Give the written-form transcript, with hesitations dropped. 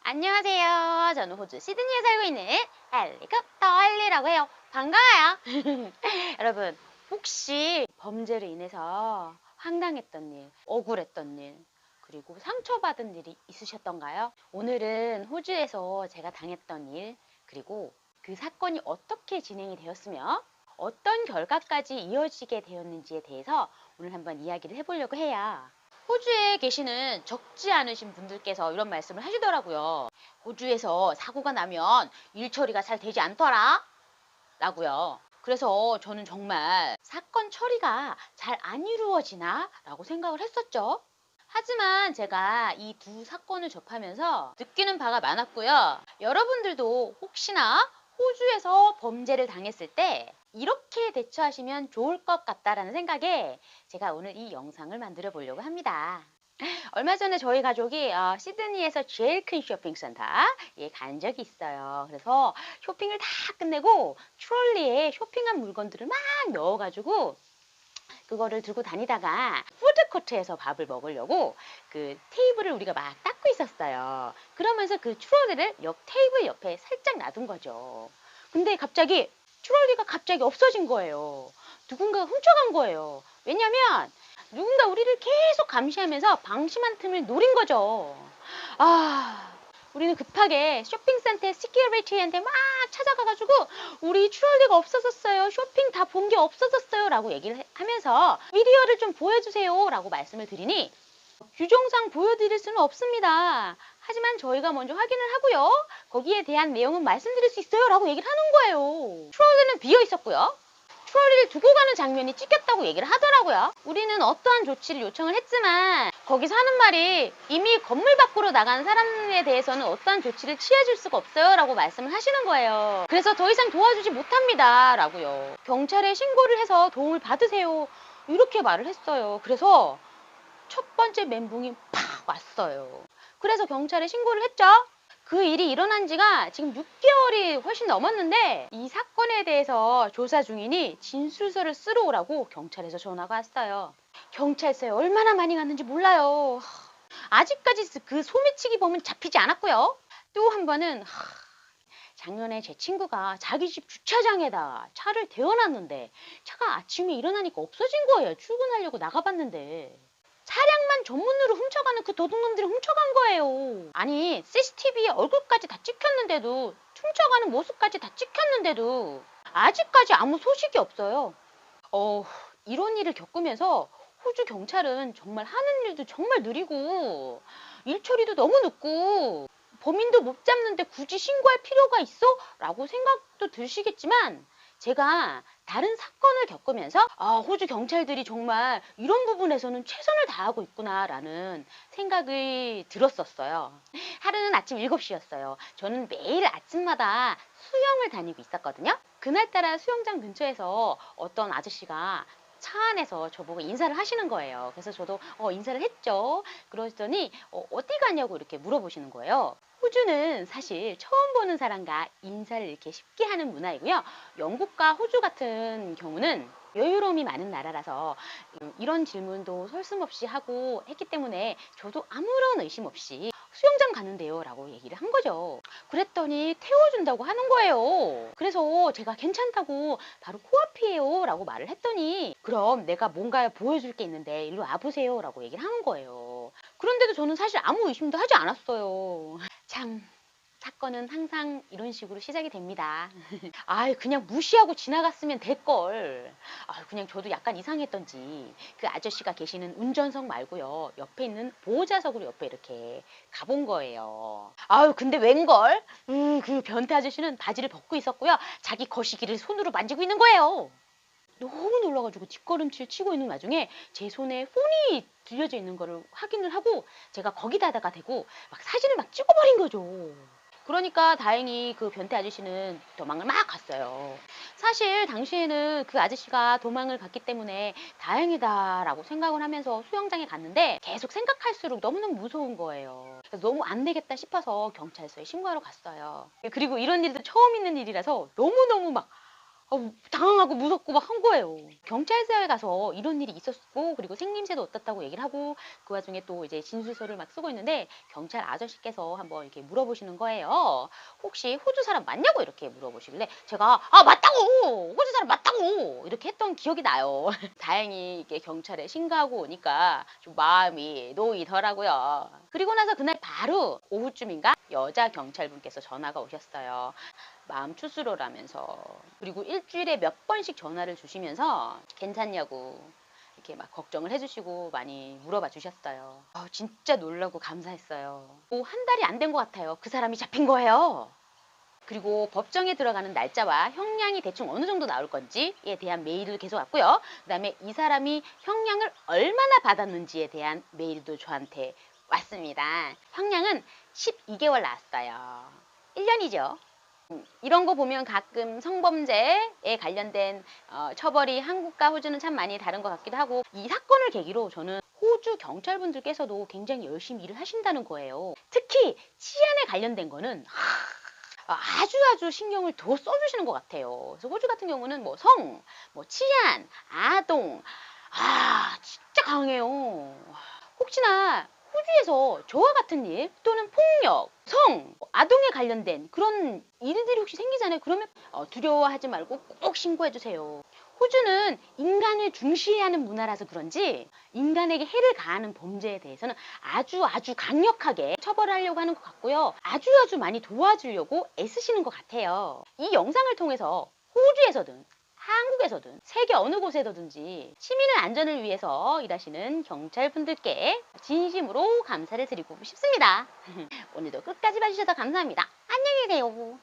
안녕하세요. 저는 호주 시드니에 살고 있는 헬리콥터 헬리라고 해요. 반가워요. 여러분, 혹시 범죄로 인해서 황당했던 일, 억울했던 일, 그리고 상처받은 일이 있으셨던가요? 오늘은 호주에서 제가 당했던 일, 그리고 그 사건이 어떻게 진행이 되었으며 어떤 결과까지 이어지게 되었는지에 대해서 오늘 한번 이야기를 해보려고 해요. 호주에 계시는 적지 않으신 분들께서 이런 말씀을 하시더라고요. 호주에서 사고가 나면 일 처리가 잘 되지 않더라 라고요. 그래서 저는 정말 사건 처리가 잘 안 이루어지나 라고 생각을 했었죠. 하지만 제가 이 두 사건을 접하면서 느끼는 바가 많았고요. 여러분들도 혹시나 호주에서 범죄를 당했을 때 이렇게 대처하시면 좋을 것 같다라는 생각에 제가 오늘 이 영상을 만들어 보려고 합니다. 얼마 전에 저희 가족이 시드니에서 제일 큰 쇼핑센터에 간 적이 있어요. 그래서 쇼핑을 다 끝내고 트롤리에 쇼핑한 물건들을 막 넣어가지고 그거를 들고 다니다가 푸드코트에서 밥을 먹으려고 그 테이블을 우리가 막 닦고 있었어요. 그러면서 그 트롤리를 옆 테이블 옆에 살짝 놔둔 거죠. 근데 갑자기 트롤리가 갑자기 없어진 거예요. 누군가가 훔쳐간 거예요. 왜냐면 누군가 우리를 계속 감시하면서 방심한 틈을 노린 거죠. 아, 우리는 급하게 쇼핑센터 시큐리티한테 막 찾아가가지고 우리 트롤리가 없어졌어요. 쇼핑 다 본 게 없어졌어요. 라고 얘기를 하면서 미디어를 좀 보여주세요. 라고 말씀을 드리니 규정상 보여드릴 수는 없습니다. 하지만 저희가 먼저 확인을 하고요. 거기에 대한 내용은 말씀드릴 수 있어요. 라고 얘기를 하는 거예요. 트롤리는 비어 있었고요. 트롤리를 두고 가는 장면이 찍혔다고 얘기를 하더라고요. 우리는 어떠한 조치를 요청을 했지만 거기서 하는 말이 이미 건물 밖으로 나간 사람에 대해서는 어떠한 조치를 취해줄 수가 없어요 라고 말씀을 하시는 거예요. 그래서 더 이상 도와주지 못합니다 라고요. 경찰에 신고를 해서 도움을 받으세요 이렇게 말을 했어요. 그래서 첫 번째 멘붕이 팍 왔어요. 그래서 경찰에 신고를 했죠. 그 일이 일어난 지가 지금 6개월이 훨씬 넘었는데 이 사건에 대해서 조사 중이니 진술서를 쓰러 오라고 경찰에서 전화가 왔어요. 경찰서에 얼마나 많이 갔는지 몰라요. 아직까지 그 소매치기 범은 잡히지 않았고요. 또 한 번은 작년에 제 친구가 자기 집 주차장에다 차를 대어놨는데 차가 아침에 일어나니까 없어진 거예요. 출근하려고 나가봤는데. 차량만 전문으로 훔쳐가는 그 도둑놈들이 훔쳐간 거예요. 아니 CCTV에 얼굴까지 다 찍혔는데도 훔쳐가는 모습까지 다 찍혔는데도 아직까지 아무 소식이 없어요. 이런 일을 겪으면서 호주 경찰은 정말 하는 일도 정말 느리고 일 처리도 너무 늦고 범인도 못 잡는데 굳이 신고할 필요가 있어? 라고 생각도 드시겠지만 제가 다른 사건을 겪으면서 호주 경찰들이 정말 이런 부분에서는 최선을 다하고 있구나라는 생각이 들었었어요. 하루는 아침 7시였어요. 저는 매일 아침마다 수영을 다니고 있었거든요. 그날따라 수영장 근처에서 어떤 아저씨가 차 안에서 저보고 인사를 하시는 거예요. 그래서 저도 인사를 했죠. 그러더니 어디 가냐고 이렇게 물어보시는 거예요. 호주는 사실 처음 보는 사람과 인사를 이렇게 쉽게 하는 문화이고요. 영국과 호주 같은 경우는 여유로움이 많은 나라라서 이런 질문도 설슴없이 하고 했기 때문에 저도 아무런 의심 없이 수영장 가는데요 라고 얘기를 한 거죠. 그랬더니 태워준다고 하는 거예요. 그래서 제가 괜찮다고 바로 코앞이에요 라고 말을 했더니 그럼 내가 뭔가 보여줄 게 있는데 일로 와보세요 라고 얘기를 하는 거예요. 그런데도 저는 사실 아무 의심도 하지 않았어요. 참 사건은 항상 이런 식으로 시작이 됩니다. 그냥 무시하고 지나갔으면 될걸. 그냥 저도 약간 이상했던지 그 아저씨가 계시는 운전석 말고요. 옆에 있는 보호자석으로 옆에 이렇게 가본 거예요. 근데 웬걸? 그 변태 아저씨는 바지를 벗고 있었고요. 자기 거시기를 손으로 만지고 있는 거예요. 너무 놀라가지고 뒷걸음질 치고 있는 와중에 제 손에 폰이 들려져 있는 거를 확인을 하고 제가 거기다가 대고 막 사진을 막 찍어버린 거죠. 그러니까 다행히 그 변태 아저씨는 도망을 막 갔어요. 사실 당시에는 그 아저씨가 도망을 갔기 때문에 다행이다라고 생각을 하면서 수영장에 갔는데 계속 생각할수록 너무너무 무서운 거예요. 그래서 너무 안 되겠다 싶어서 경찰서에 신고하러 갔어요. 그리고 이런 일도 처음 있는 일이라서 너무너무 막 당황하고 무섭고 막 한 거예요. 경찰서에 가서 이런 일이 있었고 그리고 생김새도 어떻다고 얘기를 하고 그 와중에 또 이제 진술서를 막 쓰고 있는데 경찰 아저씨께서 한번 이렇게 물어보시는 거예요. "혹시 호주 사람 맞냐?"고 이렇게 물어보시길래 제가 "아 맞다고! 호주 사람 맞다고!" 이렇게 했던 기억이 나요. 다행히 이게 경찰에 신고하고 오니까 좀 마음이 놓이더라고요. 그리고 나서 그날 바로 오후쯤인가 여자 경찰분께서 전화가 오셨어요. 마음 추스러라면서. 그리고 일주일에 몇 번씩 전화를 주시면서 괜찮냐고 이렇게 막 걱정을 해주시고 많이 물어봐 주셨어요. 진짜 놀라고 감사했어요. 한 달이 안 된 것 같아요. 그 사람이 잡힌 거예요. 그리고 법정에 들어가는 날짜와 형량이 대충 어느 정도 나올 건지에 대한 메일을 계속 왔고요. 그다음에 이 사람이 형량을 얼마나 받았는지에 대한 메일도 저한테 왔습니다. 형량은 12개월 나왔어요. 1년이죠. 이런 거 보면 가끔 성범죄에 관련된 처벌이 한국과 호주는 참 많이 다른 것 같기도 하고 이 사건을 계기로 저는 호주 경찰분들께서도 굉장히 열심히 일을 하신다는 거예요. 특히 치안에 관련된 거는 아주 신경을 더 써주시는 것 같아요. 그래서 호주 같은 경우는 뭐 성, 뭐 치안, 아동, 진짜 강해요. 혹시나 호주에서 저와 같은 일 또는 폭력, 성, 아동에 관련된 그런 일들이 혹시 생기잖아요. 그러면 두려워하지 말고 꼭 신고해 주세요. 호주는 인간을 중시하는 문화라서 그런지 인간에게 해를 가하는 범죄에 대해서는 아주 강력하게 처벌하려고 하는 것 같고요. 아주 많이 도와주려고 애쓰시는 것 같아요. 이 영상을 통해서 호주에서든 한국에서든 세계 어느 곳에서든지 시민의 안전을 위해서 일하시는 경찰분들께 진심으로 감사를 드리고 싶습니다. 오늘도 끝까지 봐주셔서 감사합니다. 안녕히 계세요.